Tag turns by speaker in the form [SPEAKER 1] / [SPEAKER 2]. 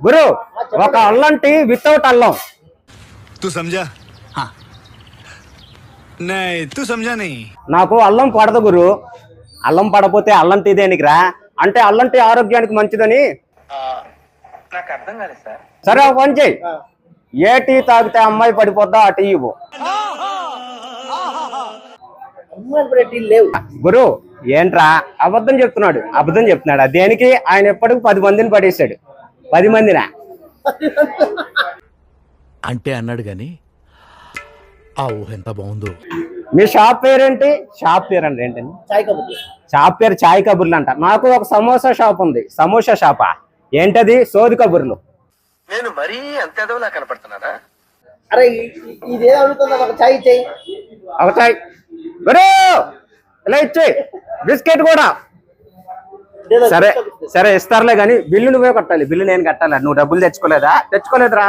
[SPEAKER 1] గురు ఒక అల్లం tea without అల్లం.
[SPEAKER 2] तू समझा? हाँ नहीं तू समझा नहीं.
[SPEAKER 1] నాకు అల్లం పడదు గురు. అల్లం పడపోతే అల్లం టీ దేనికి రా అంటే అల్లం టీ ఆరోగ్యానికి మంచిదని.
[SPEAKER 3] నాకు అర్థం కాలేదు సార్.
[SPEAKER 1] సరే ఒక పని చెయ్యి, ఏ టీ తాగితే అమ్మాయి పడిపోద్దా ఆ టీ ఇవ్వు. గురు ఏంట్రా అబద్ధం చెప్తున్నాడు, అబద్ధం చెప్తున్నాడు. దేనికి ఆయన ఎప్పటికి 10 మందిని పడేశాడు. 10 మందినా
[SPEAKER 4] అంటే అన్నాడు గాని ఆ ఊహ ఎంత బాగుందో.
[SPEAKER 1] మీ షాప్ పేరేంటి? షాప్ పేరు అంటే ఏంటండి? షాప్ పేరు చాయ్ కబుర్లు అంట. నాకు ఒక సమోసా షాప్ ఉంది. సమోసా షాపా ఏంటది? సోది కబుర్లు.
[SPEAKER 3] నేను మరీ అంత ఎదవలా కనపడుతున్నానా?
[SPEAKER 5] అరే ఇదేదో అడుగుతున్నా, ఒక చాయ్ ఇచ్చేయి.
[SPEAKER 1] ఒక చాయ్ గురు ఇలా ఇచ్చేయి, బిస్కెట్ కూడా. సరే సరే ఇస్తారులే కానీ బిల్లు నువ్వే కట్టాలి. బిల్లు నేను కట్టాలి. నువ్వు డబ్బులు తెచ్చుకోలేదా? తెచ్చుకోలేదురా.